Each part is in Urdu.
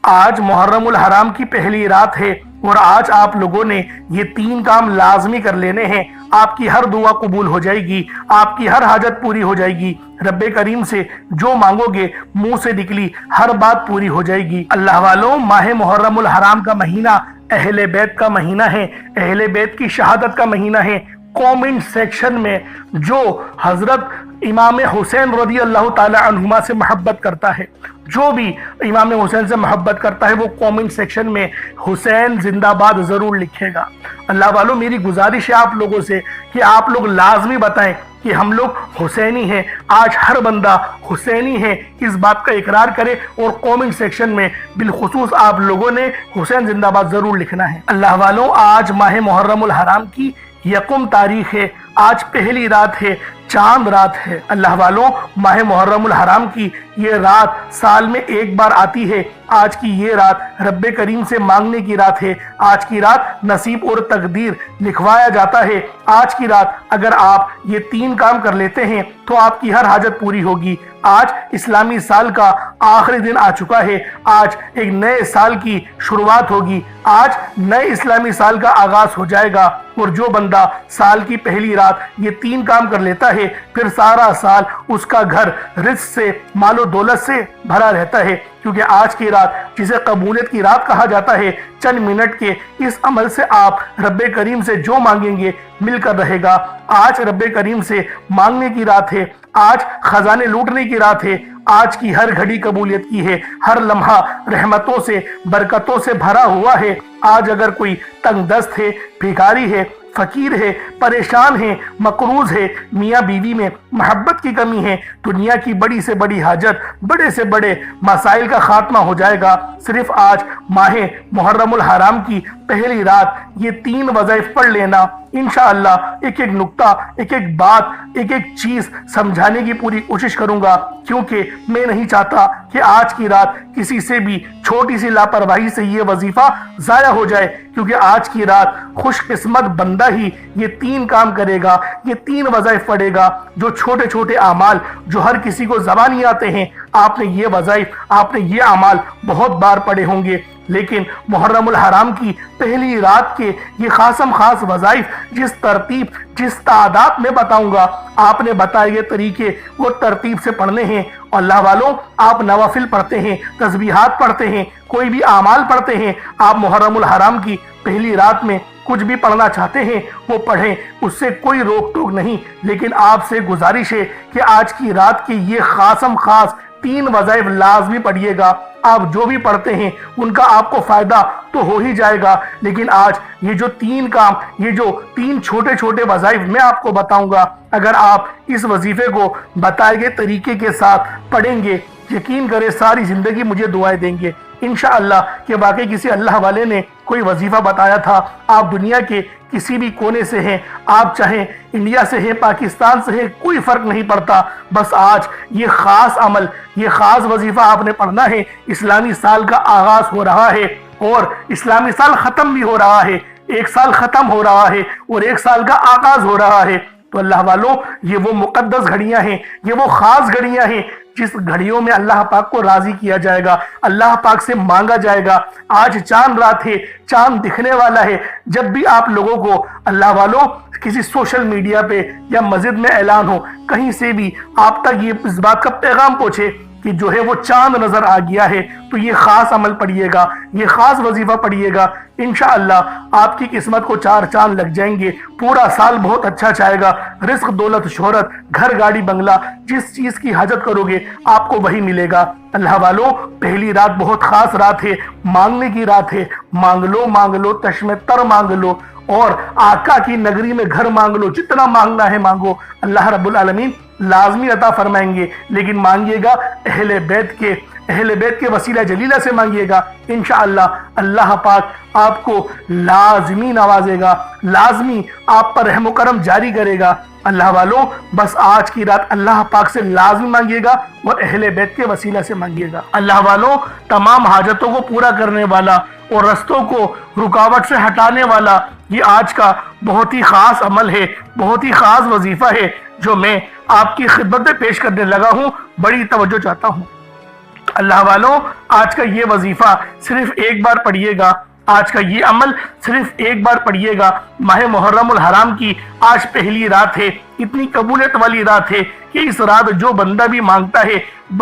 آج محرم الحرام کی پہلی رات ہے اور آج آپ لوگوں نے یہ 3 کام لازمی کر لینے ہیں۔ آپ کی ہر دعا قبول ہو جائے گی، آپ کی ہر حاجت پوری ہو جائے گی، رب کریم سے جو مانگو گے منہ سے نکلی ہر بات پوری ہو جائے گی۔ اللہ والوں، ماہ محرم الحرام کا مہینہ اہل بیت کا مہینہ ہے، اہل بیت کی شہادت کا مہینہ ہے۔ کومنٹ سیکشن میں جو حضرت امام حسین رضی اللہ تعالی عنہما سے محبت کرتا ہے، جو بھی امام حسین سے محبت کرتا ہے، وہ کومنٹ سیکشن میں حسین زندہ باد ضرور لکھے گا۔ اللہ والوں، میری گزارش ہے آپ لوگوں سے کہ آپ لوگ لازمی بتائیں کہ ہم لوگ حسینی ہیں۔ آج ہر بندہ حسینی ہے، اس بات کا اقرار کرے اور کومنٹ سیکشن میں بالخصوص آپ لوگوں نے حسین زندہ باد ضرور لکھنا ہے۔ اللہ والوں، آج ماہ محرم الحرام کی 1 تاریخ ہے، آج پہلی رات ہے، چاند رات ہے۔ اللہ والوں، ماہ محرم الحرام کی یہ رات سال میں ایک بار آتی ہے۔ آج کی یہ رات رب کریم سے مانگنے کی رات ہے۔ آج کی رات نصیب اور تقدیر لکھوایا جاتا ہے۔ آج کی رات اگر آپ یہ 3 کام کر لیتے ہیں تو آپ کی ہر حاجت پوری ہوگی۔ آج اسلامی سال کا آخری دن آ چکا ہے، آج ایک نئے سال کی شروعات ہوگی، آج نئے اسلامی سال کا آغاز ہو جائے گا۔ اور جو بندہ سال کی پہلی رات یہ 3 کام کر لیتا ہے، پھر سارا سال اس کا گھر رزق سے، مال و دولت سے بھرا رہتا ہے، کیونکہ آج کی رات جسے قبولیت کی رات کہا جاتا ہے، چند منٹ کے اس عمل سے آپ رب کریم سے جو مانگیں گے مل کر رہے گا۔ آج رب کریم سے مانگنے کی رات ہے، آج خزانے لوٹنے کی رات ہے، آج کی ہر گھڑی قبولیت کی ہے، ہر لمحہ رحمتوں سے، برکتوں سے بھرا ہوا ہے۔ آج اگر کوئی تنگ دست ہے، بھیکاری ہے، فقیر ہے، پریشان ہے، مقروض ہے، میاں بیوی میں محبت کی کمی ہے، دنیا کی بڑی سے بڑی حاجت، بڑے سے بڑے مسائل کا خاتمہ ہو جائے گا۔ صرف آج ماہ محرم الحرام کی پہلی رات یہ 3 وظائف پڑھ لینا، انشاءاللہ ایک ایک نقطہ، ایک ایک بات، ایک ایک چیز سمجھانے کی پوری کوشش کروں گا، کیونکہ میں نہیں چاہتا کہ آج کی رات کسی سے بھی چھوٹی سی لاپرواہی سے یہ وظیفہ ضائع ہو جائے، کیونکہ آج کی رات خوش قسمت بندہ ہی یہ 3 کام کرے گا، یہ 3 وظائف پڑھے گا، جو چھوٹے چھوٹے اعمال جو ہر کسی کو زبانی آتے ہیں۔ آپ نے یہ وظائف، آپ نے یہ اعمال بہت بار پڑھے ہوں گے، لیکن محرم الحرام کی پہلی رات کے یہ خاص وظائف جس ترتیب، جس تعداد میں بتاؤں گا، آپ نے بتائے یہ طریقے وہ ترتیب سے پڑھنے ہیں۔ اللہ والوں، آپ نوافل پڑھتے ہیں، تسبیحات پڑھتے ہیں، کوئی بھی اعمال پڑھتے ہیں، آپ محرم الحرام کی پہلی رات میں کچھ بھی پڑھنا چاہتے ہیں وہ پڑھیں، اس سے کوئی روک ٹوک نہیں، لیکن آپ سے گزارش ہے کہ آج کی رات کی یہ خاص 3 وظائف لازمی پڑھیے گا۔ آپ جو بھی پڑھتے ہیں ان کا آپ کو فائدہ تو ہو ہی جائے گا، لیکن آج یہ جو 3 کام، یہ جو 3 چھوٹے چھوٹے وظائف میں آپ کو بتاؤں گا، اگر آپ اس وظیفے کو بتائے گئے طریقے کے ساتھ پڑھیں گے، یقین کریں ساری زندگی مجھے دعائیں دیں گے انشاءاللہ کہ واقعی کسی اللہ والے نے کوئی وظیفہ بتایا تھا۔ آپ دنیا کے کسی بھی کونے سے ہیں، آپ چاہیں انڈیا سے ہیں، پاکستان سے ہیں، کوئی فرق نہیں پڑتا، بس آج یہ خاص عمل، یہ خاص وظیفہ آپ نے پڑھنا ہے۔ اسلامی سال کا آغاز ہو رہا ہے اور اسلامی سال ختم بھی ہو رہا ہے، 1 سال ختم ہو رہا ہے اور 1 سال کا آغاز ہو رہا ہے۔ تو اللہ والوں، یہ وہ مقدس گھڑیاں ہیں، یہ وہ خاص گھڑیاں ہیں جس گھڑیوں میں اللہ پاک کو راضی کیا جائے گا، اللہ پاک سے مانگا جائے گا۔ آج چاند رات ہے، چاند دکھنے والا ہے۔ جب بھی آپ لوگوں کو اللہ والوں کسی سوشل میڈیا پہ یا مسجد میں اعلان ہو، کہیں سے بھی آپ تک یہ اس بات کا پیغام پہنچے کہ جو ہے وہ چاند نظر آ گیا ہے، تو یہ خاص عمل پڑھیے گا، یہ خاص وظیفہ پڑھیے گا، انشاءاللہ آپ کی قسمت کو 4 چاند لگ جائیں گے، پورا سال بہت اچھا جائے گا، رزق، دولت، شہرت، گھر، گاڑی، بنگلہ، جس چیز کی حاجت کرو گے آپ کو وہی ملے گا۔ اللہ والوں، پہلی رات بہت خاص رات ہے، مانگنے کی رات ہے، مانگ لو تشم تر مانگ لو، اور آقا کی نگری میں گھر مانگ لو، جتنا مانگنا ہے مانگو، اللہ رب العالمین لازمی عطا فرمائیں گے، لیکن مانگیے گا اہل بیت کے وسیلہ جلیلہ سے مانگیے گا، انشاءاللہ اللہ پاک آپ کو لازمی نوازے گا، لازمی آپ پر رحم و کرم جاری کرے گا۔ اللہ والوں، بس آج کی رات اللہ پاک سے لازمی مانگیے گا اور اہل بیت کے وسیلہ سے مانگیے گا۔ اللہ والوں، تمام حاجتوں کو پورا کرنے والا اور رستوں کو رکاوٹ سے ہٹانے والا یہ آج کا بہت ہی خاص عمل ہے، بہت ہی خاص وظیفہ ہے جو میں آپ کی خدمت میں پیش کرنے لگا ہوں۔ بڑی توجہ چاہتا ہوں۔ اللہ والوں، آج کا یہ وظیفہ صرف ایک بار پڑھیے گا، آج کا یہ عمل صرف ایک بار پڑھیے گا۔ ماہ محرم الحرام کی آج پہلی رات ہے، اتنی قبولیت والی رات ہے کہ اس رات جو بندہ بھی مانگتا ہے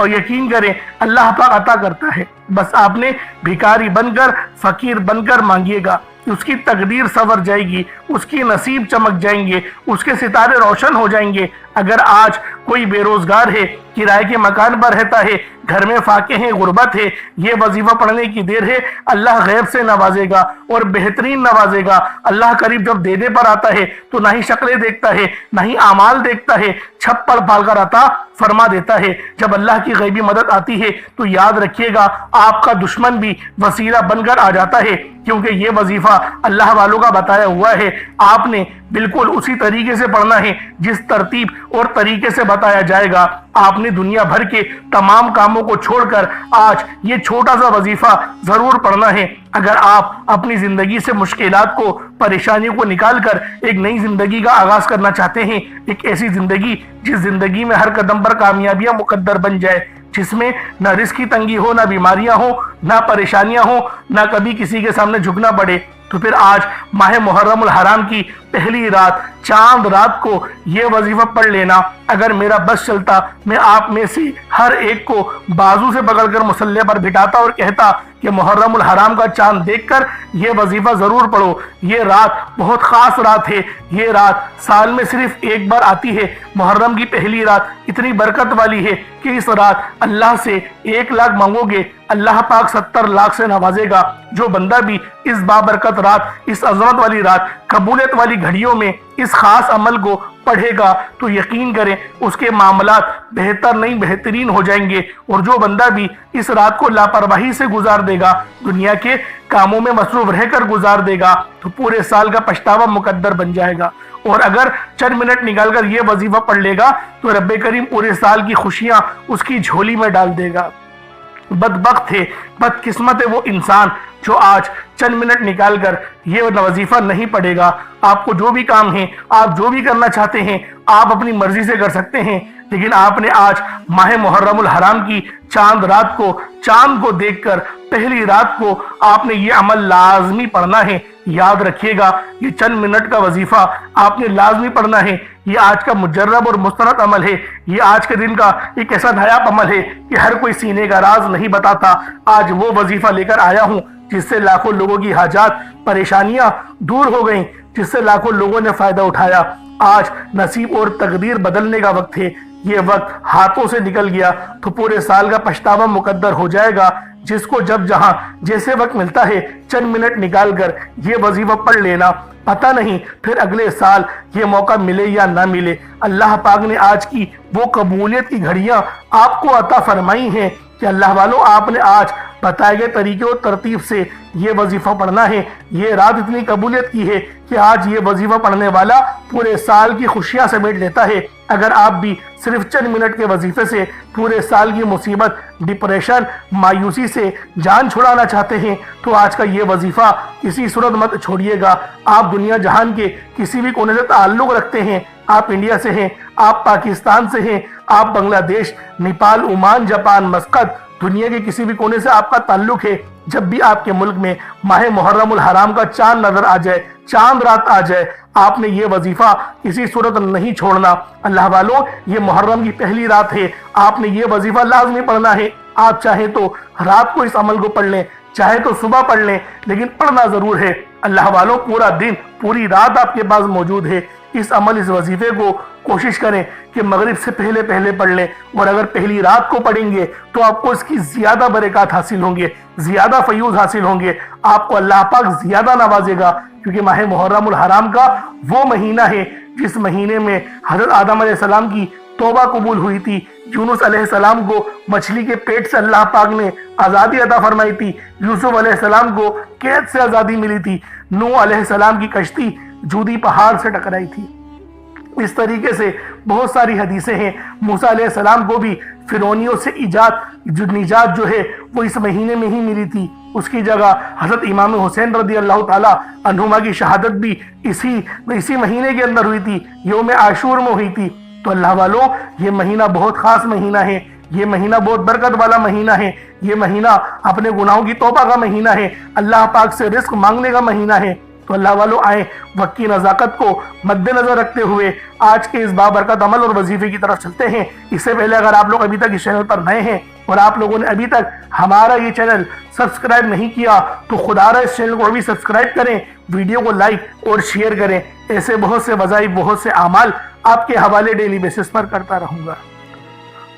یقین کریں اللہ پاک عطا کرتا ہے۔ بس آپ نے بھکاری بن کر، فقیر بن کر مانگیے گا، اس کی تقدیر سنور جائے گی، اس کی نصیب چمک جائیں گے، اس کے ستارے روشن ہو جائیں گے۔ اگر آج کوئی بے روزگار ہے، کرائے کے مکان پر رہتا ہے، گھر میں فاقے ہیں، غربت ہے، یہ وظیفہ پڑھنے کی دیر ہے، اللہ غیب سے نوازے گا اور بہترین نوازے گا۔ اللہ قریب جب دینے پر آتا ہے تو نہ ہی شکلیں دیکھتا ہے، نہ ہی اعمال دیکھتا ہے، چھپ پڑ پال کر عطا فرما دیتا ہے۔ جب اللہ کی غیبی مدد آتی ہے تو یاد رکھیے گا آپ کا دشمن بھی وسیلہ بن کر آ جاتا ہے، کیونکہ یہ وظیفہ اللہ والوں کا بتایا ہوا ہے۔ آپ نے بالکل اسی طریقے سے پڑھنا ہے جس ترتیب اور طریقے سے بتایا جائے گا۔ آپ نے دنیا بھر کے تمام کاموں کو چھوڑ کر آج یہ چھوٹا سا وظیفہ ضرور پڑھنا ہے۔ اگر آپ اپنی زندگی سے مشکلات کو، پریشانیوں کو نکال کر ایک نئی زندگی کا آغاز کرنا چاہتے ہیں، ایک ایسی زندگی جس زندگی میں ہر قدم پر کامیابیاں مقدر بن جائے، جس میں نہ رزق کی تنگی ہو، نہ بیماریاں ہوں، نہ پریشانیاں ہوں، نہ کبھی کسی کے سامنے جھکنا پڑے، تو پھر آج ماہ محرم الحرام کی پہلی رات، چاند رات کو یہ وظیفہ پڑھ لینا۔ اگر میرا بس چلتا میں آپ میں سے ہر ایک کو بازو سے پکڑ کر مصلی پر بٹھاتا اور کہتا کہ محرم الحرام کا چاند دیکھ کر یہ وظیفہ ضرور پڑھو۔ یہ رات بہت خاص رات ہے، یہ رات سال میں صرف ایک بار آتی ہے۔ محرم کی پہلی رات اتنی برکت والی ہے کہ اس رات اللہ سے 1 لاکھ مانگو گے، اللہ پاک 70 لاکھ سے نوازے گا۔ جو بندہ بھی اس بابرکت رات، اس عظمت والی رات، قبولیت والی گھڑیوں میں اس خاص عمل کو پڑھے گا تو یقین کریں اس کے معاملات بہتر نہیں بہترین ہو جائیں گے۔ اور جو بندہ بھی اس رات کو لاپرواہی سے گزار دے گا، دنیا کے کاموں میں مصروف رہ کر گزار دے گا، تو پورے سال کا پچھتاوا مقدر بن جائے گا۔ اور اگر چند منٹ نکال کر یہ وظیفہ پڑھ لے گا تو رب کریم پورے سال کی خوشیاں اس کی جھولی میں ڈال دے گا۔ بدبخت ہے، بدقسمت ہے وہ انسان جو آج چند منٹ نکال کر یہ وظیفہ نہیں پڑھے گا۔ آپ کو جو بھی کام ہے، آپ جو بھی کرنا چاہتے ہیں، آپ اپنی مرضی سے کر سکتے ہیں، لیکن آپ نے آج ماہ محرم الحرام کی چاند رات کو، چاند کو دیکھ کر پہلی رات کو آپ نے یہ عمل لازمی پڑھنا ہے۔ یاد رکھیے گا یہ چند منٹ کا وظیفہ آپ نے لازمی پڑھنا ہے۔ یہ آج کا مجرب اور مستند عمل ہے، یہ آج کے دن کا ایک ایسا نایاب عمل ہے کہ ہر کوئی سینے کا راز نہیں بتاتا۔ آج وہ وظیفہ لے کر آیا ہوں جس سے لاکھوں لوگوں کی حاجات، پریشانیاں دور ہو گئیں، جس سے لاکھوں لوگوں نے فائدہ اٹھایا۔ آج نصیب اور تقدیر بدلنے کا وقت ہے، یہ وقت ہاتھوں سے نکل گیا تو پورے سال کا پچھتاوا مقدر ہو جائے گا۔ جس کو جب جہاں جیسے وقت ملتا ہے چند منٹ نکال کر یہ وظیفہ پڑھ لینا، پتہ نہیں پھر اگلے سال یہ موقع ملے یا نہ ملے۔ اللہ پاک نے آج کی وہ قبولیت کی گھڑیاں آپ کو عطا فرمائی ہیں کہ اللہ والوں آپ نے آج بتائے گئے طریقے اور ترتیب سے یہ وظیفہ پڑھنا ہے۔ یہ رات اتنی قبولیت کی ہے کہ آج یہ وظیفہ پڑھنے والا پورے سال کی خوشیاں سمیٹ لیتا ہے۔ اگر آپ بھی صرف چند منٹ کے وظیفے سے پورے سال کی مصیبت، ڈپریشن، مایوسی سے جان چھڑانا چاہتے ہیں تو آج کا یہ وظیفہ کسی صورت مت چھوڑیے گا۔ آپ دنیا جہان کے کسی بھی کونے سے تعلق رکھتے ہیں، آپ انڈیا سے ہیں، آپ پاکستان سے ہیں، آپ بنگلہ دیش، نیپال، عمان، جاپان، مسقط، دنیا کے کسی بھی کونے سے آپ کا تعلق ہے، جب بھی آپ کے ملک میں ماہ محرم الحرام کا چاند نظر آ جائے، چاند رات آ جائے، آپ نے یہ وظیفہ کسی صورت نہیں چھوڑنا۔ اللہ والوں یہ محرم کی پہلی رات ہے، آپ نے یہ وظیفہ لازمی پڑھنا ہے۔ آپ چاہیں تو رات کو اس عمل کو پڑھ لیں، چاہے تو صبح پڑھ لیں، لیکن پڑھنا ضرور ہے۔ اللہ والوں پورا دن، پوری رات آپ کے پاس موجود ہے۔ اس عمل، اس وظیفے کو کوشش کریں کہ مغرب سے پہلے پڑھ لیں، اور اگر پہلی رات کو پڑھیں گے تو آپ کو اس کی زیادہ برکات حاصل ہوں گے، زیادہ فیوز حاصل ہوں گے، آپ کو اللہ پاک زیادہ نوازے گا، کیونکہ ماہ محرم الحرام کا وہ مہینہ ہے جس مہینے میں حضرت آدم علیہ السلام کی توبہ قبول ہوئی تھی، یونس علیہ السلام کو مچھلی کے پیٹ سے اللہ پاک نے آزادی عطا فرمائی تھی، یوسف علیہ السلام کو قید سے آزادی ملی تھی، نوح علیہ السلام کی کشتی جودی پہاڑ سے ٹکرائی تھی۔ اس طریقے سے بہت ساری حدیثیں ہیں۔ موسیٰ علیہ السلام کو بھی فرعونیوں سے نجات جو ہے وہ اس مہینے میں ہی ملی تھی۔ اس کی جگہ حضرت امام حسین رضی اللہ تعالی عنہما کی شہادت بھی اسی مہینے کے اندر ہوئی تھی، یوم عاشور میں ہوئی تھی۔ تو اللہ والوں یہ مہینہ بہت خاص مہینہ ہے، یہ مہینہ بہت برکت والا مہینہ ہے، یہ مہینہ اپنے گناہوں کی توبہ کا مہینہ ہے، اللہ پاک سے رزق مانگنے کا مہینہ ہے۔ تو اللہ والوں آئیں وقت کی نزاکت کو مد نظر رکھتے ہوئے آج کے اس بابرکت عمل اور وظیفے کی طرف چلتے ہیں۔ اس سے پہلے اگر آپ لوگ ابھی تک اس چینل پر نئے ہیں اور آپ لوگوں نے ابھی تک ہمارا یہ چینل سبسکرائب نہیں کیا تو خدا را اس چینل کو ابھی سبسکرائب کریں، ویڈیو کو لائک اور شیئر کریں۔ ایسے بہت سے وظائف، بہت سے اعمال آپ کے حوالے ڈیلی بیسس پر کرتا رہوں گا۔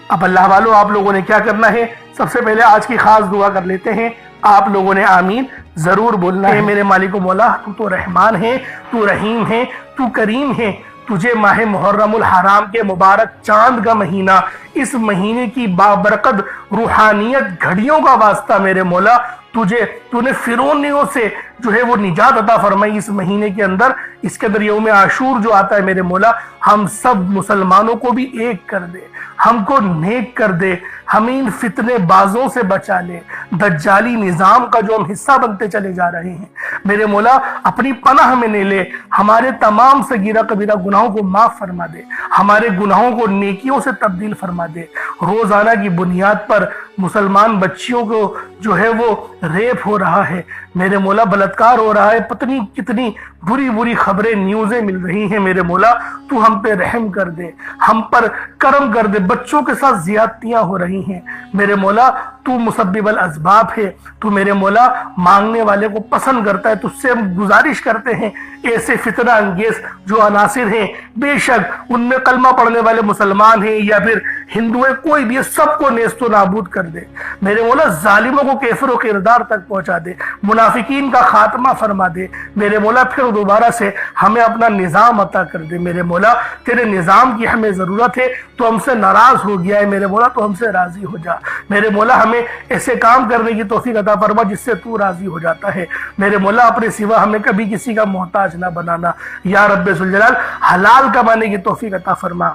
اب اللہ والوں آپ لوگوں نے کیا کرنا ہے، سب سے پہلے آج کی خاص دعا کر لیتے ہیں۔ آپ لوگوں نے آمین ضرور بولنا ہے۔ میرے مالک و مولا، تو رحمان ہے، تو رحیم ہے، تو کریم ہے۔ تجھے ماہ محرم الحرام کے مبارک چاند کا مہینہ، اس مہینے کی بابرکت روحانیت گھڑیوں کا واسطہ میرے مولا، تو نے فرعونیوں سے جو ہے وہ نجات عطا فرمائی اس مہینے کے اندر۔ اس کے اندر یوم عاشور جو آتا ہے میرے مولا، ہم سب مسلمانوں کو بھی ایک کر دے، ہم کو نیک کر دے، ہمیں ان فتنے بازوں سے بچا لے، دجالی نظام کا جو ہم حصہ بنتے چلے جا رہے ہیں میرے مولا، اپنی پناہ میں لے لے، ہمارے تمام صغیرہ کبیرہ گناہوں کو معاف فرما دے، ہمارے گناہوں کو نیکیوں سے تبدیل فرما دے۔ روزانہ کی بنیاد پر مسلمان بچیوں کو جو ہے وہ ریپ ہو رہا ہے میرے مولا، بلاتکار ہو رہا ہے، پتنی کتنی بری بری خبریں نیوزیں مل رہی ہیں میرے مولا، تو ہم پہ رحم کر دے، ہم پر کرم کر دے۔ بچوں کے ساتھ زیادتیاں ہو رہی ہیں میرے مولا، تو مسبب الاسباب ہے، تو میرے مولا مانگنے والے کو پسند کرتا ہے۔ تجھ سے ہم گزارش کرتے ہیں ایسے فتنہ انگیز جو عناصر ہیں، بے شک ان میں کلمہ پڑھنے والے مسلمان ہیں یا پھر ہندو ہیں، کوئی بھی، سب کو نیست و نابود کر دے میرے مولا، ظالموں کو کیفر و کردار تک پہنچا دے، منافقین کا خاتمہ فرما دے میرے مولا، پھر دوبارہ سے ہمیں اپنا نظام عطا کر دے میرے مولا۔ تیرے نظام کی ہمیں ضرورت ہے، تو ہم سے ناراض ہو گیا ہے میرے مولا، تو ہم سے راضی ہو جا میرے مولا، ہمیں ایسے کام کرنے کی توفیق عطا فرما جس سے تو راضی ہو جاتا ہے میرے مولا، اپنے سوا ہمیں کبھی کسی کا محتاج نہ بنانا یا رب ذوالجلال، حلال کمانے کی توفیق عطا فرما۔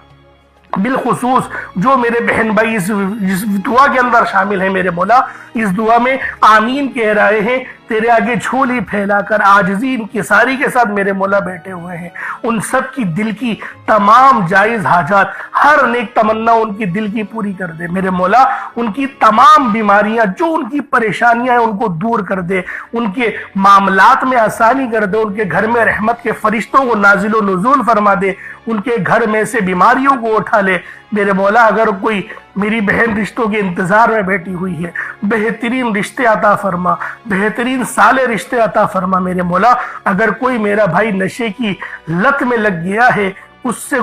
بالخصوص جو میرے بہن بھائی اس دعا کے اندر شامل ہیں میرے مولا، اس دعا میں آمین کہہ رہے ہیں، تیرے آگے جھولی پھیلا کر عاجزی انکساری کے ساتھ میرے مولا بیٹھے ہوئے ہیں، ان سب کی دل کی تمام جائز حاجات، ہر نیک تمنا ان کی دل کی پوری کر دے میرے مولا، ان کی تمام بیماریاں، جو ان کی پریشانیاں ہیں ان کو دور کر دے، ان کے معاملات میں آسانی کر دے، ان کے گھر میں رحمت کے فرشتوں کو نازل و نزول فرما دے، ان کے گھر میں سے بیماریوں کو اٹھا لے میرے مولا۔ اگر کوئی میری بہن رشتوں کے انتظار میں بیٹھی ہوئی ہے، بہترین رشتے عطا فرما، بہترین سالے رشتے عطا فرما میرے مولا۔ اگر کوئی میرا بھائی نشے کی لت میں لگ گیا ہے، اس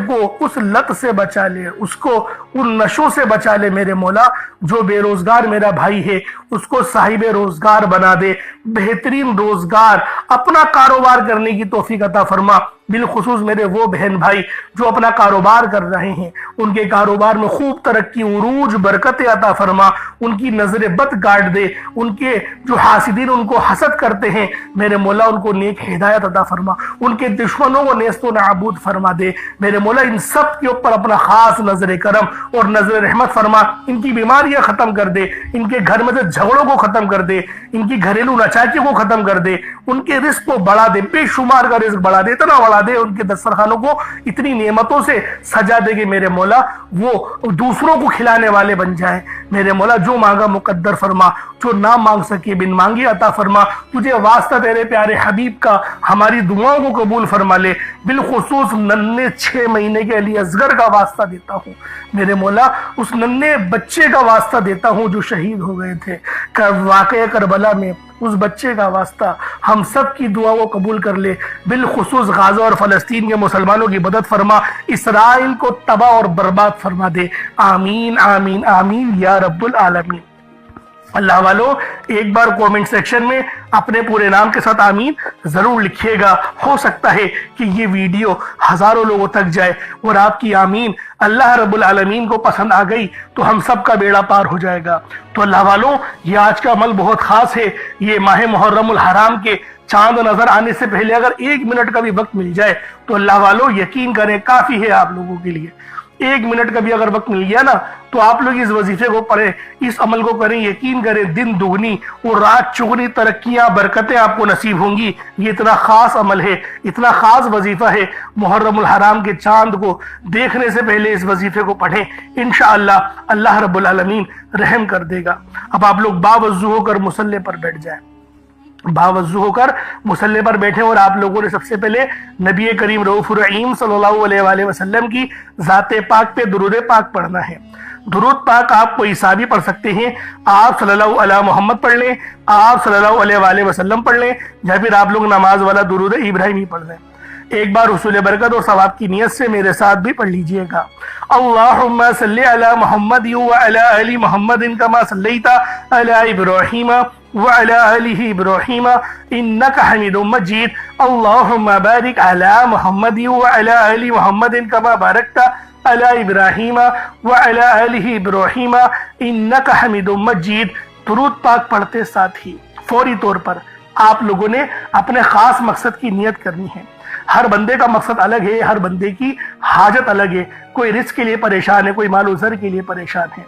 لت سے بچا لے، اس کو ان نشوں سے بچا لے میرے مولا۔ جو بے روزگار میرا بھائی ہے اس کو صاحب روزگار بنا دے، بہترین روزگار، اپنا کاروبار کرنے کی توفیق عطا فرما۔ بالخصوص میرے وہ بہن بھائی جو اپنا کاروبار کر رہے ہیں، ان کے کاروبار میں خوب ترقی، عروج، برکت عطا فرما، ان کی نظر بد کاٹ دے، ان کے جو حاسدین ان کو حسد کرتے ہیں میرے مولا ان کو نیک ہدایت عطا فرما، ان کے دشمنوں کو نیست و نابود فرما دے میرے مولا۔ ان سب کے اوپر اپنا خاص نظر کرم اور نظر رحمت فرما، ان کی بیماریاں ختم کر دے، ان کے گھر میں سے جھگڑوں کو ختم کر دے، ان کی گھریلو ناچاکی کو ختم کر دے، ان کے رزق کو بڑھا دے، بے شمار کا رزق بڑھا دے، اتنا بڑھا دے، ان کے دسترخوانوں کو اتنی نعمتوں سے سجا دے کہ میرے مولا وہ دوسروں کو کھلانے والے بن جائیں میرے مولا۔ جو مانگا مقدر فرما، جو نہ مانگ سکے بن مانگی عطا فرما۔ تجھے واسطہ تیرے پیارے حبیب کا ہماری دعاؤں کو قبول فرما لے۔ بالخصوص ننھے 6 مہینے کے علی اصغر کا واسطہ دیتا ہوں میرے مولا، اس ننھے بچے کا واسطہ دیتا ہوں جو شہید ہو گئے تھے واقعہ کربلا میں، اس بچے کا واسطہ ہم سب کی دعا کو قبول کر لے۔ بالخصوص غزہ اور فلسطین کے مسلمانوں کی مدد فرما، اسرائیل کو تباہ اور برباد فرما دے۔ آمین آمین آمین یا رب العالمین۔ اللہ والو ایک بار کومنٹ سیکشن میں اپنے پورے نام کے ساتھ آمین ضرور لکھیے گا۔ ہو سکتا ہے کہ یہ ویڈیو ہزاروں لوگوں تک جائے اور آپ کی آمین اللہ رب العالمین کو پسند آ گئی تو ہم سب کا بیڑا پار ہو جائے گا۔ تو اللہ والو یہ آج کا عمل بہت خاص ہے۔ یہ ماہ محرم الحرام کے چاند نظر آنے سے پہلے اگر 1 منٹ کا بھی وقت مل جائے تو اللہ والو یقین کریں کافی ہے آپ لوگوں کے لیے۔ 1 منٹ کا بھی اگر وقت مل گیا نا تو آپ لوگ اس وظیفے کو پڑھیں، اس عمل کو کریں، یقین کریں دن دگنی اور رات چگنی ترقیاں برکتیں آپ کو نصیب ہوں گی۔ یہ اتنا خاص عمل ہے، اتنا خاص وظیفہ ہے، محرم الحرام کے چاند کو دیکھنے سے پہلے اس وظیفے کو پڑھیں، انشاءاللہ اللہ رب العالمین رحم کر دے گا۔ اب آپ لوگ باوضو ہو کر مصلی پر بیٹھ جائیں، باوضو ہو کر مصلی پر بیٹھے، اور آپ لوگوں نے سب سے پہلے نبی کریم رؤوف الرحیم صلی اللہ علیہ وآلہ وسلم کی ذات پاک پہ درود پاک پڑھنا ہے۔ درود پاک آپ کوئی سا بھی پڑھ سکتے ہیں، آپ صلی اللہ علیہ محمد پڑھ لیں، آپ صلی اللہ علیہ وآلہ وسلم پڑھ لیں، یا پھر آپ لوگ نماز والا درود ابراہیمی پڑھ لیں۔ ایک بار حصول برکت اور ثواب کی نیت سے میرے ساتھ بھی پڑھ لیجئے گا۔ اللہم صلی علی محمد وعلی آل محمد کما صلیت علی ابراہیم وعلی آل ابراہیم انک حمید مجید۔ اللہم بارک علی محمد وعلی آل محمد کما بارکت علی ابراہیم وعلی آل ابراہیم انک حمید مجید۔ درود پاک پڑھتے ساتھ ہی فوری طور پر آپ لوگوں نے اپنے خاص مقصد کی نیت کرنی ہے۔ ہر بندے کا مقصد الگ ہے، ہر بندے کی حاجت الگ ہے، کوئی رزق کے لیے پریشان ہے، کوئی مال و زر کے لیے پریشان ہے۔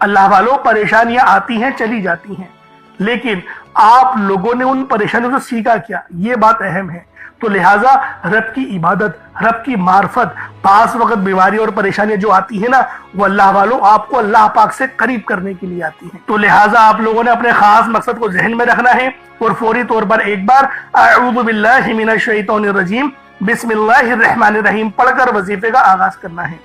اللہ والوں پریشانیاں آتی ہیں چلی جاتی ہیں، لیکن آپ لوگوں نے ان پریشانیوں سے سیکھا کیا، یہ بات اہم ہے۔ تو لہٰذا رب کی عبادت، رب کی معرفت، بعض وقت بیماری اور پریشانیاں جو آتی ہیں نا وہ اللہ والوں آپ کو اللہ پاک سے قریب کرنے کے لیے آتی ہیں۔ تو لہٰذا آپ لوگوں نے اپنے خاص مقصد کو ذہن میں رکھنا ہے اور فوری طور پر ایک بار اعوذ باللہ من الشیطان الرجیم بسم اللہ الرحمن الرحیم پڑھ کر وظیفے کا آغاز کرنا ہے۔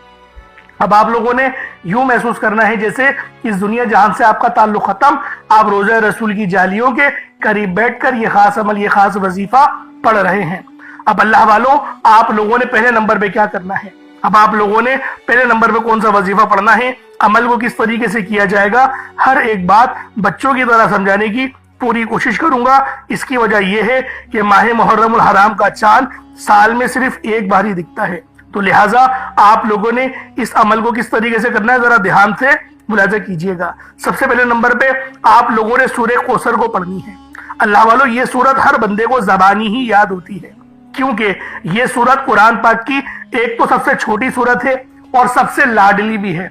اب آپ لوگوں نے یوں محسوس کرنا ہے جیسے اس دنیا جہان سے آپ کا تعلق ختم، آپ روضہ رسول کی جالیوں کے قریب بیٹھ کر یہ خاص عمل، یہ خاص وظیفہ پڑھ رہے ہیں۔ اب اللہ والوں آپ لوگوں نے پہلے نمبر پہ کیا کرنا ہے؟ اب آپ لوگوں نے پہلے نمبر پہ کون سا وظیفہ پڑھنا ہے، عمل کو کس طریقے سے کیا جائے گا، ہر ایک بات بچوں کی طرح سمجھانے کی پوری کوشش کروں گا۔ اس کی وجہ یہ ہے کہ ماہ محرم الحرام کا چاند سال میں صرف ایک بار ہی دکھتا ہے، تو لہٰذا آپ لوگوں نے اس عمل کو کس طریقے سے کرنا ہے ذرا دھیان سے ملاحظہ کیجئے گا۔ سب سے پہلے نمبر پہ آپ لوگوں نے سورہ کوثر کو پڑھنی ہے۔ اللہ والوں یہ سورت ہر بندے کو زبانی ہی یاد ہوتی ہے، کیونکہ یہ سورت قرآن پاک کی ایک تو سب سے چھوٹی سورت ہے اور سب سے لاڈلی بھی ہے۔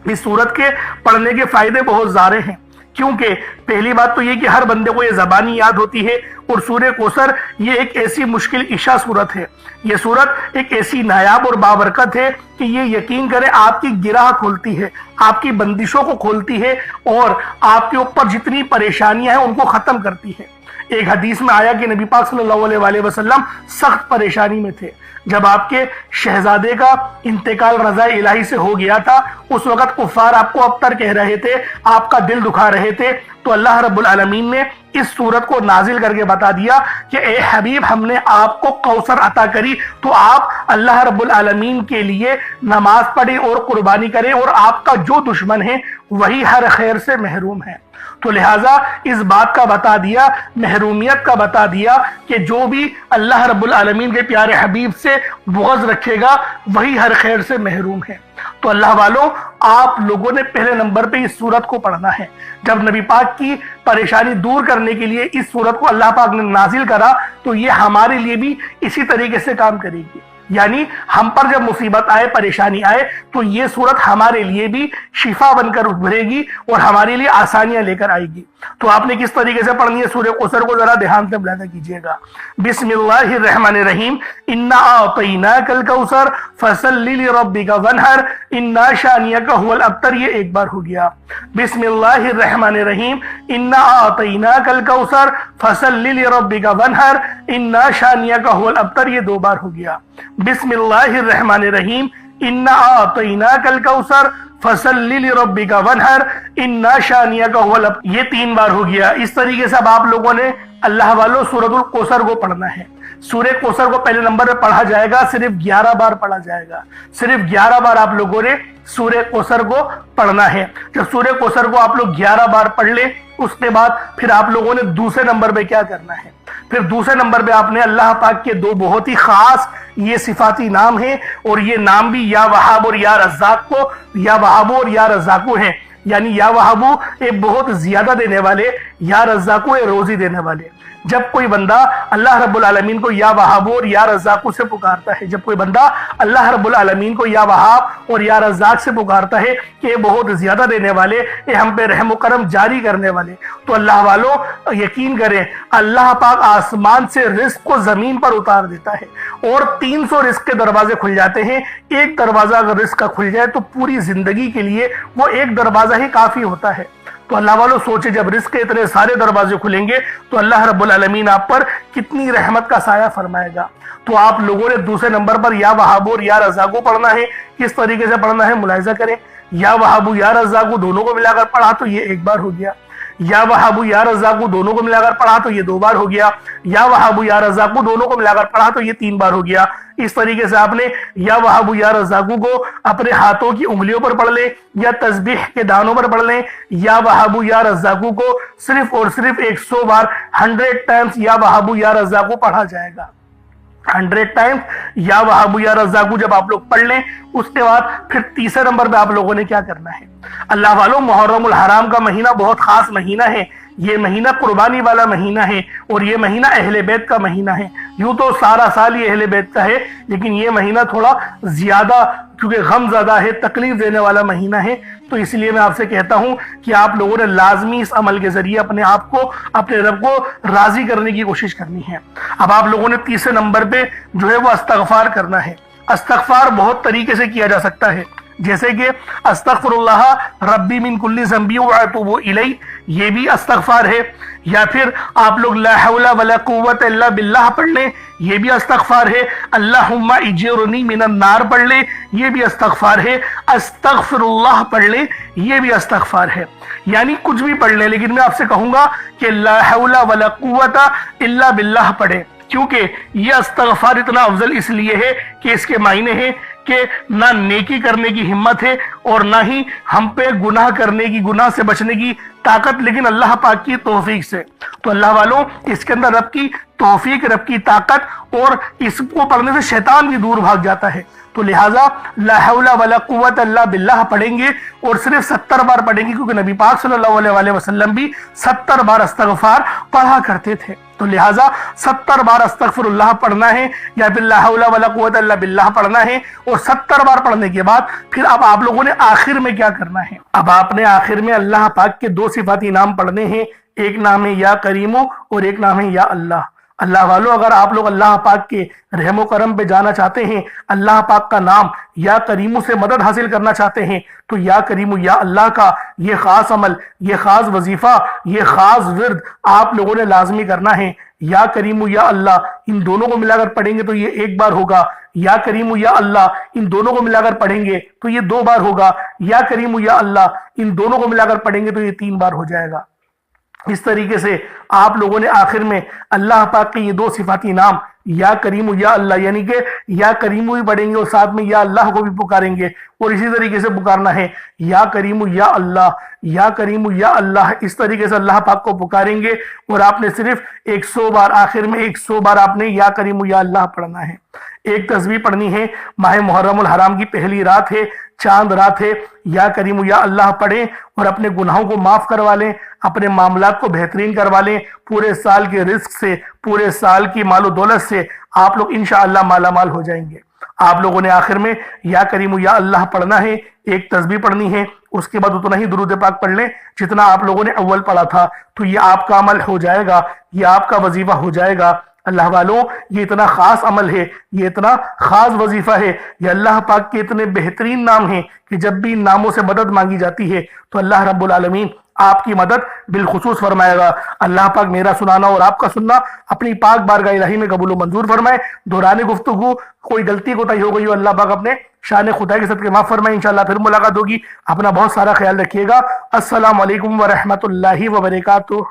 اس سورت کے پڑھنے کے فائدے بہت سارے ہیں، کیونکہ پہلی بات تو یہ کہ ہر بندے کو یہ زبانی یاد ہوتی ہے، اور سورہ کوثر یہ ایک ایسی مشکل عشاء سورت ہے، یہ سورت ایک ایسی نایاب اور بابرکت ہے کہ یہ یقین کریں آپ کی گرہ کھولتی ہے، آپ کی بندشوں کو کھولتی ہے، اور آپ کے اوپر جتنی پریشانیاں ہیں ان کو ختم کرتی ہے۔ ایک حدیث میں آیا کہ نبی پاک صلی اللہ علیہ وآلہ وسلم سخت پریشانی میں تھے، جب آپ کے شہزادے کا انتقال رضا الہی سے ہو گیا تھا، اس وقت کفار آپ کو ابتر کہہ رہے تھے، آپ کا دل دکھا رہے تھے، تو اللہ رب العالمین نے اس سورت کو نازل کر کے بتا دیا کہ اے حبیب ہم نے آپ کو کوثر عطا کری، تو آپ اللہ رب العالمین کے لیے نماز پڑھیں اور قربانی کریں، اور آپ کا جو دشمن ہے وہی ہر خیر سے محروم ہے۔ تو لہٰذا اس بات کا بتا دیا، محرومیت کا بتا دیا کہ جو بھی اللہ رب العالمین کے پیارے حبیب سے بغض رکھے گا وہی ہر خیر سے محروم ہے۔ تو اللہ والوں آپ لوگوں نے پہلے نمبر پہ اس سورت کو پڑھنا ہے۔ جب نبی پاک کی پریشانی دور کرنے کے لیے اس سورت کو اللہ پاک نے نازل کرا تو یہ ہمارے لیے بھی اسی طریقے سے کام کرے گی، یعنی ہم پر جب مصیبت آئے، پریشانی آئے، تو یہ سورت ہمارے لیے بھی شفا بن کر ابھرے گی اور ہمارے لیے آسانیاں لے کر آئے گی۔ تو آپ نے کس طریقے سے پڑھنی ہے سورہ کوثر کو ذرا دھیان سے ملاحظہ کیجئے گا۔ بسم اللہ الرحمن الرحیم انا اعطیناک الکوثر فصل لربک وانحر انا شانئک هو الابتر، یہ ایک بار ہو گیا۔ بسم اللہ الرحمن الرحیم انا اعطیناک الکوثر فصل لربک وانحر انا شانئک هو الابتر، یہ دو بار ہو گیا۔ بسم اللہ الرحمن الرحیم انا اعطیناک الکوثر فصل لربک وانحر انا شانئک هو الابتر، یہ تین بار ہو گیا۔ اس طریقے سے اب آپ لوگوں نے اللہ والوں سورۃ الکوثر کو پڑھنا ہے۔ سورہ کوثر کو پہلے نمبر پہ پڑھا جائے گا، صرف 11 بار پڑھا جائے گا، صرف 11 بار آپ لوگوں نے سورہ کوثر کو پڑھنا ہے۔ جب سورہ کوثر کو آپ لوگ 11 بار پڑھ لیں، اس کے بعد پھر آپ لوگوں نے دوسرے نمبر پہ کیا کرنا ہے؟ پھر دوسرے نمبر پہ آپ نے اللہ پاک کے دو بہت ہی خاص یہ صفاتی نام ہیں، اور یہ نام بھی یا وہاب اور یا رزاق کو، یا وہاب اور یا رزاقو ہیں۔ یعنی یا وہابو اے بہت زیادہ دینے والے، یا رزاقو اے روزی دینے والے۔ جب کوئی بندہ اللہ رب العالمین کو یا وہاب اور یا رزاق سے پکارتا ہے، جب کوئی بندہ اللہ رب العالمین کو یا وہاب اور یا رزاق سے پکارتا ہے کہ اے بہت زیادہ دینے والے، اے ہم پہ رحم و کرم جاری کرنے والے، تو اللہ والوں یقین کریں اللہ پاک آسمان سے رزق کو زمین پر اتار دیتا ہے، اور 300 رزق کے دروازے کھل جاتے ہیں۔ ایک دروازہ اگر رزق کا کھل جائے تو پوری زندگی کے لیے وہ ایک دروازہ ہی کافی ہوتا ہے۔ تو اللہ والوں سوچے جب رزق کے اتنے سارے دروازے کھلیں گے تو اللہ رب العالمین آپ پر کتنی رحمت کا سایہ فرمائے گا۔ تو آپ لوگوں نے دوسرے نمبر پر یا وہاب اور یا رزاقو پڑھنا ہے۔ کس طریقے سے پڑھنا ہے ملاحظہ کریں، یا وہاب یا رزاقو دونوں کو ملا کر پڑھا تو یہ ایک بار ہو گیا، یا وہاب یا رزاقو دونوں کو ملا کر پڑھا تو یہ 2 بار ہو گیا، یا وہاب یا رزاقو دونوں کو ملا کر پڑھا تو یہ 3 بار ہو گیا۔ اس طریقے سے آپ نے یا وہاب یا رزاقو کو اپنے ہاتھوں کی انگلیوں پر پڑھ لیں یا تسبیح کے دانوں پر پڑھ لیں۔ یا وہاب یا رزاقو کو صرف اور صرف 100 بار 100 ٹائمز یا وہاب یا رزاقو پڑھا جائے گا۔ 100 ٹائمز یا وہاب یا رزاقو جب آپ لوگ پڑھ لیں، اس کے بعد پھر تیسرے نمبر پہ آپ لوگوں نے کیا کرنا ہے۔ اللہ والوں محرم الحرام کا مہینہ بہت خاص مہینہ ہے، یہ مہینہ قربانی والا مہینہ ہے، اور یہ مہینہ اہل بیت کا مہینہ ہے۔ یوں تو سارا سال یہ اہل بیت کا ہے، لیکن یہ مہینہ تھوڑا زیادہ کیونکہ غم زدہ ہے، تکلیف دینے والا مہینہ ہے، تو اس لیے میں آپ سے کہتا ہوں کہ آپ لوگوں نے لازمی اس عمل کے ذریعے اپنے آپ کو، اپنے رب کو راضی کرنے کی کوشش کرنی ہے۔ اب آپ لوگوں نے تیسرے نمبر پہ جو ہے وہ استغفار کرنا ہے۔ استغفار بہت طریقے سے کیا جا سکتا ہے، جیسے کہ استغفر اللہ ربی من کل ذنب واتوب الیہ، یہ بھی استغفار ہے۔ یا پھر آپ لوگ لا حول ولا قوت الا باللہ پڑھ لیں، یہ بھی استغفار ہے۔ اللہم اجرنی من النار پڑھ لیں، یہ بھی استغفار ہے۔ استغفر اللہ پڑھ لیں، یہ بھی استغفار ہے۔ یعنی کچھ بھی پڑھ لیں، لیکن میں آپ سے کہوں گا کہ لا حول ولا قوت الا باللہ پڑھیں، کیونکہ یہ استغفار اتنا افضل اس لیے ہے کہ اس کے معنی ہیں کہ نہ نیکی کرنے کی ہمت ہے اور نہ ہی ہم پہ گناہ کرنے کی، گناہ سے بچنے کی طاقت، لیکن اللہ پاک کی توفیق سے۔ تو اللہ والوں اس کے اندر رب کی توفیق، رب کی طاقت، اور اس کو پڑھنے سے شیطان بھی دور بھاگ جاتا ہے۔ تو لہٰذا لا حول ولا قوت الا باللہ پڑھیں گے، اور صرف 70 بار پڑھیں گے، کیونکہ نبی پاک صلی اللہ علیہ وسلم بھی 70 بار استغفار پڑھا کرتے تھے۔ تو لہٰذا 70 بار استغفر اللہ پڑھنا ہے، یا پھر لا حول ولا قوت الا باللہ پڑھنا ہے، اور 70 بار پڑھنے کے بعد پھر اب آپ لوگوں نے آخر میں کیا کرنا ہے۔ اب آپ نے آخر میں اللہ پاک کے 2 صفاتی نام پڑھنے ہیں، ایک نام ہے یا کریمو اور ایک نام ہے یا اللہ۔ اللہ والوں اگر آپ لوگ اللہ پاک کے رحم و کرم پہ جانا چاہتے ہیں، اللہ پاک کا نام یا کریمو سے مدد حاصل کرنا چاہتے ہیں، تو یا کریمو یا اللہ کا یہ خاص عمل، یہ خاص وظیفہ، یہ خاص ورد آپ لوگوں نے لازمی کرنا ہے۔ یا کریمو یا اللہ ان دونوں کو ملا کر پڑھیں گے تو یہ 1 بار ہوگا، یا کریمو یا اللہ ان دونوں کو ملا کر پڑھیں گے تو یہ 2 بار ہوگا، یا کریمو یا اللہ ان دونوں کو ملا کر پڑھیں گے تو یہ 3 بار ہو جائے گا۔ اس طریقے سے آپ لوگوں نے آخر میں اللہ پاک کے یہ 2 صفاتی نام یا کریم یا اللہ، یعنی کہ یا کریم بھی پڑھیں گے اور ساتھ میں یا اللہ کو بھی پکاریں گے، اور اسی طریقے سے پکارنا ہے یا کریم یا اللہ، یا کریم یا اللہ، اس طریقے سے اللہ پاک کو پکاریں گے، اور آپ نے صرف 100 بار، آخر میں 100 بار آپ نے یا کریم یا اللہ پڑھنا ہے۔ ایک تسبیح پڑھنی ہے، ماہ محرم الحرام کی پہلی رات ہے، چاند رات ہے، یا کریم یا اللہ پڑھیں اور اپنے گناہوں کو معاف کروا لیں، اپنے معاملات کو بہترین کروا لیں، پورے سال کے رزق سے، پورے سال کی مال و دولت سے آپ لوگ انشاءاللہ مالا مال ہو جائیں گے۔ آپ لوگوں نے آخر میں یا کریم یا اللہ پڑھنا ہے، ایک تسبیح پڑھنی ہے، اس کے بعد اتنا ہی درود پاک پڑھ لیں جتنا آپ لوگوں نے اول پڑھا تھا، تو یہ آپ کا عمل ہو جائے گا، یہ آپ کا وظیفہ ہو جائے گا۔ اللہ والوں یہ اتنا خاص عمل ہے، یہ اتنا خاص وظیفہ ہے، یہ اللہ پاک کے اتنے بہترین نام ہیں کہ جب بھی ان ناموں سے مدد مانگی جاتی ہے تو اللہ رب العالمین آپ کی مدد بالخصوص فرمائے گا۔ اللہ پاک میرا سنانا اور آپ کا سننا اپنی پاک بارگاہ الہی میں قبول و منظور فرمائے۔ دوران گفتگو کوئی غلطی کوتاہی ہو گئی ہو، اللہ پاک اپنے شان خدا کے صدقے معاف فرمائے۔ انشاءاللہ پھر ملاقات ہوگی، اپنا بہت سارا خیال رکھیے گا۔ السلام علیکم ورحمۃ اللہ وبرکاتہ۔